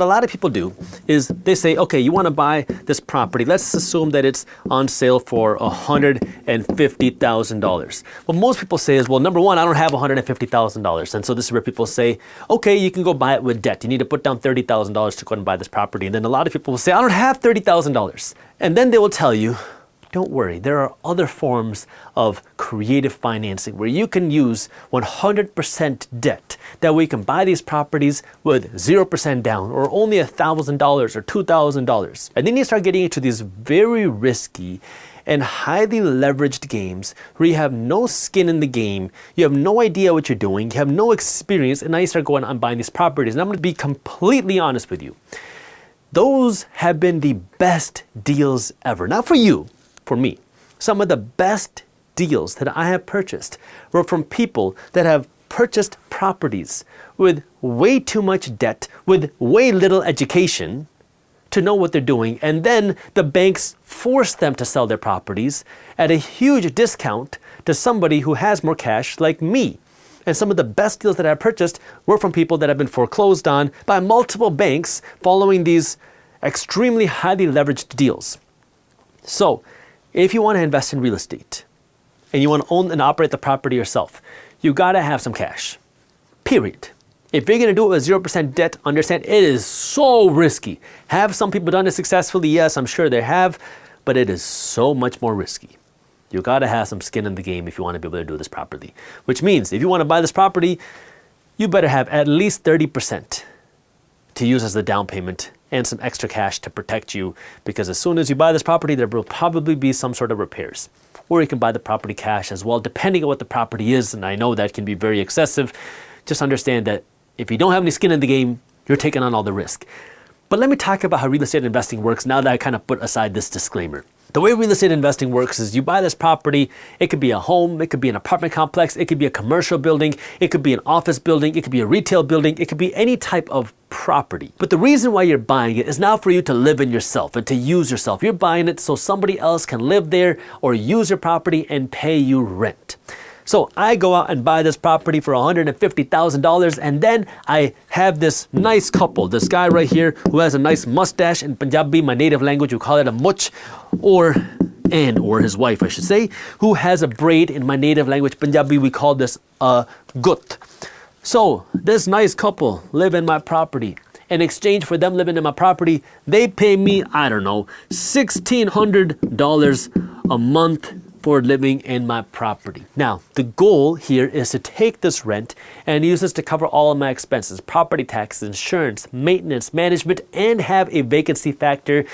What a lot of people do is they say, okay, you want to buy this property. Let's assume that it's on sale for $150,000. What most people say is, well, number one, I don't have $150,000. And so this is where people say, okay, you can go buy it with debt. You need to put down $30,000 to go and buy this property. And then a lot of people will say, I don't have $30,000. And then they will tell you, don't worry, there are other forms of creative financing where you can use 100% debt. That way you can buy these properties with 0% down or only $1,000 or $2,000. And then you start getting into these very risky and highly leveraged games where you have no skin in the game, you have no idea what you're doing, you have no experience, and now you start going out and buying these properties. And I'm going to be completely honest with you. Those have been the best deals ever. Not for you. For me, some of the best deals that I have purchased were from people that have purchased properties with way too much debt, with way little education to know what they're doing. And then the banks force them to sell their properties at a huge discount to somebody who has more cash like me. And some of the best deals that I purchased were from people that have been foreclosed on by multiple banks following these extremely highly leveraged deals. So, if you want to invest in real estate and you want to own and operate the property yourself, you got to have some cash, period. If you're going to do it with 0% debt, understand it is so risky. Have some people done it successfully? Yes, I'm sure they have, but it is so much more risky. You got to have some skin in the game if you want to be able to do this properly, which means if you want to buy this property, you better have at least 30% to use as the down payment and some extra cash to protect you, because as soon as you buy this property, there will probably be some sort of repairs. Or you can buy the property cash as well, depending on what the property is, and I know that can be very excessive. Just understand that if you don't have any skin in the game, you're taking on all the risk. But let me talk about how real estate investing works now that I kind of put aside this disclaimer. The way real estate investing works is you buy this property, it could be a home, it could be an apartment complex, it could be a commercial building, it could be an office building, it could be a retail building, it could be any type of property. But the reason why you're buying it is not for you to live in yourself and to use yourself. You're buying it so somebody else can live there or use your property and pay you rent. So I go out and buy this property for $150,000, and then I have this nice couple, this guy right here who has a nice mustache. In Punjabi, my native language, we call it a much, or his wife, I should say, who has a braid. In my native language, Punjabi, we call this a gut. So this nice couple live in my property. In exchange for them living in my property, they pay me, I don't know, $1,600 a month for living in my property. Now, the goal here is to take this rent and use this to cover all of my expenses, property taxes, insurance, maintenance, management, and have a vacancy factor.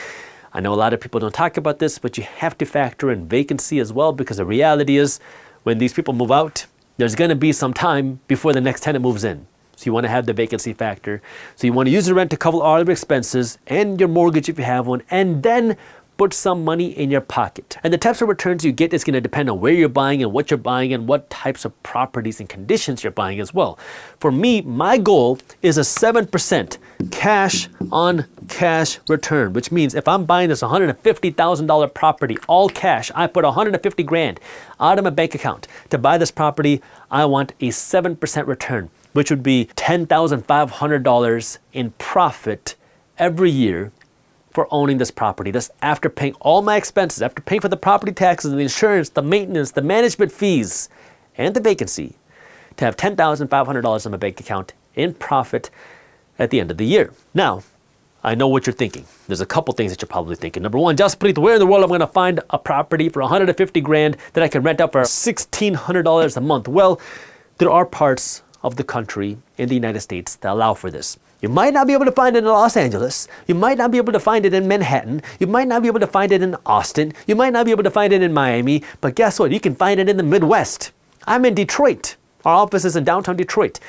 I know a lot of people don't talk about this, but you have to factor in vacancy as well, because the reality is when these people move out, there's going to be some time before the next tenant moves in. So you want to have the vacancy factor. So you want to use the rent to cover all of your expenses and your mortgage if you have one, and then put some money in your pocket. And the types of returns you get is going to depend on where you're buying and what you're buying and what types of properties and conditions you're buying as well. For me, my goal is a 7% cash on cash return, which means if I'm buying this $150,000 property, all cash, I put 150 grand out of my bank account to buy this property, I want a 7% return, which would be $10,500 in profit every year for owning this property. That's after paying all my expenses, after paying for the property taxes, the insurance, the maintenance, the management fees, and the vacancy, to have $10,500 in my bank account in profit at the end of the year. Now, I know what you're thinking. There's a couple things that you're probably thinking. Number one, Jaspreet, where in the world am I going to find a property for 150 grand that I can rent out for $1,600 a month? Well, there are parts of the country in the United States that allow for this. You might not be able to find it in Los Angeles. You might not be able to find it in Manhattan. You might not be able to find it in Austin. You might not be able to find it in Miami. But guess what? You can find it in the Midwest. I'm in Detroit. Our office is in downtown Detroit.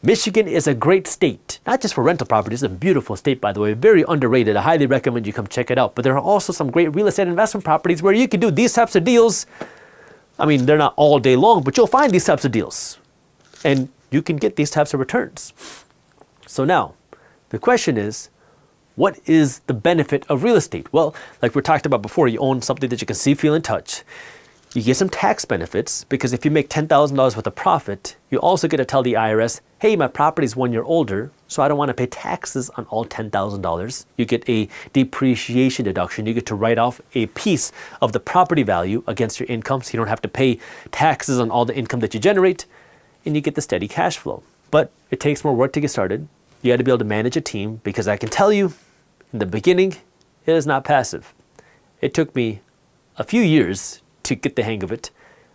Michigan is a great state, not just for rental properties. It's a beautiful state, by the way, very underrated. I highly recommend you come check it out. But there are also some great real estate investment properties where you can do these types of deals. I mean, they're not all day long, but you'll find these types of deals. And you can get these types of returns. So now, the question is, what is the benefit of real estate? Well, like we talked about before, you own something that you can see, feel, and touch. You get some tax benefits because if you make $10,000 worth of profit, you also get to tell the IRS, hey, my property's 1 year older, so I don't want to pay taxes on all $10,000. You get a depreciation deduction. You get to write off a piece of the property value against your income, so you don't have to pay taxes on all the income that you generate, and you get the steady cash flow. But it takes more work to get started. You got to be able to manage a team because I can tell you, in the beginning, it is not passive. It took me a few years to get the hang of it.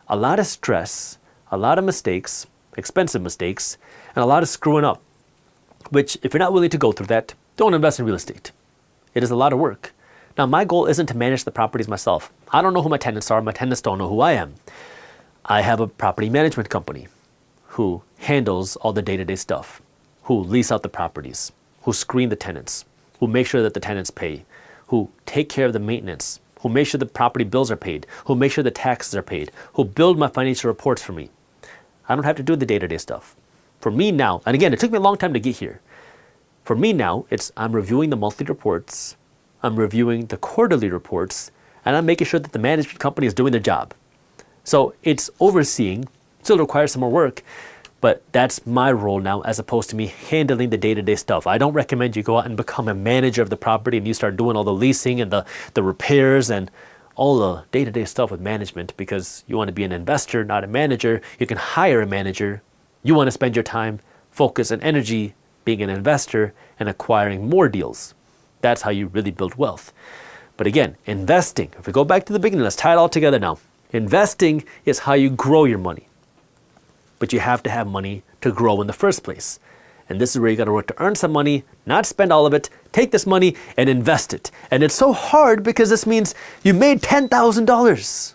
A lot of stress, a lot of mistakes, expensive mistakes, and a lot of screwing up, which if you're not willing to go through that, don't invest in real estate. It is a lot of work. Now, my goal isn't to manage the properties myself. I don't know who my tenants are. My tenants don't know who I am. I have a property management company who handles all the day-to-day stuff, who lease out the properties, who screen the tenants, who make sure that the tenants pay, who take care of the maintenance, who make sure the property bills are paid, who make sure the taxes are paid, who build my financial reports for me. I don't have to do the day-to-day stuff. For me now, and again, it took me a long time to get here. For me now, I'm reviewing the monthly reports, I'm reviewing the quarterly reports, and I'm making sure that the management company is doing their job. So it's overseeing, still requires some more work, but that's my role now as opposed to me handling the day-to-day stuff. I don't recommend you go out and become a manager of the property and you start doing all the leasing and the repairs and all the day-to-day stuff with management because you want to be an investor, not a manager. You can hire a manager. You want to spend your time, focus, and energy being an investor and acquiring more deals. That's how you really build wealth. But again, investing, if we go back to the beginning, let's tie it all together now. Investing is how you grow your money. But you have to have money to grow in the first place. And this is where you got to work to earn some money, not spend all of it, take this money and invest it. And it's so hard because this means you made $10,000,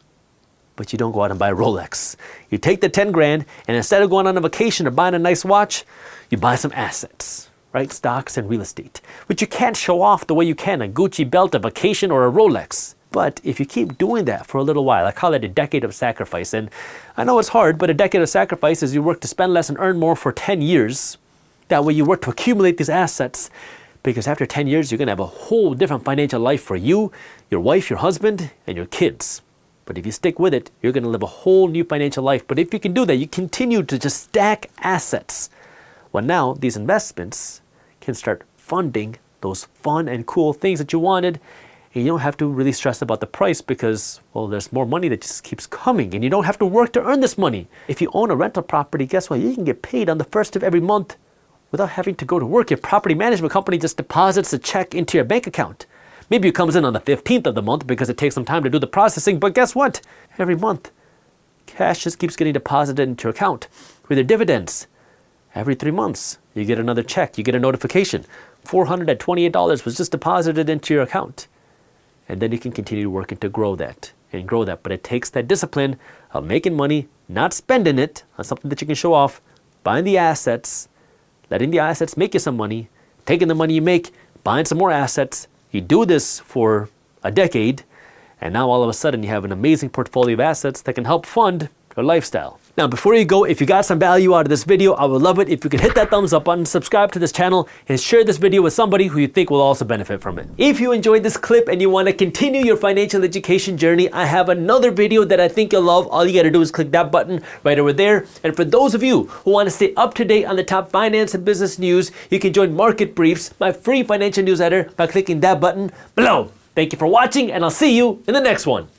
but you don't go out and buy a Rolex. You take the 10 grand and instead of going on a vacation or buying a nice watch, you buy some assets, right? Stocks and real estate, which you can't show off the way you can a Gucci belt, a vacation, or a Rolex. But if you keep doing that for a little while, I call it a decade of sacrifice. And I know it's hard, but a decade of sacrifice is you work to spend less and earn more for 10 years. That way you work to accumulate these assets. Because after 10 years, you're going to have a whole different financial life for you, your wife, your husband, and your kids. But if you stick with it, you're going to live a whole new financial life. But if you can do that, you continue to just stack assets. Well, now these investments can start funding those fun and cool things that you wanted. And you don't have to really stress about the price because, well, there's more money that just keeps coming and you don't have to work to earn this money. If you own a rental property, guess what? You can get paid on the first of every month without having to go to work. Your property management company just deposits a check into your bank account. Maybe it comes in on the 15th of the month because it takes some time to do the processing, but guess what? Every month, cash just keeps getting deposited into your account with your dividends. Every 3 months, you get another check, you get a notification. $428 was just deposited into your account. And then you can continue working to grow that and grow that. But it takes that discipline of making money, not spending it on something that you can show off, buying the assets, letting the assets make you some money, taking the money you make, buying some more assets. You do this for a decade, and now all of a sudden you have an amazing portfolio of assets that can help fund your lifestyle. Now, before you go, if you got some value out of this video, I would love it if you could hit that thumbs up button, subscribe to this channel, and share this video with somebody who you think will also benefit from it. If you enjoyed this clip and you want to continue your financial education journey, I have another video that I think you'll love. All you got to do is click that button right over there. And for those of you who want to stay up to date on the top finance and business news, you can join Market Briefs, my free financial newsletter, by clicking that button below. Thank you for watching, and I'll see you in the next one.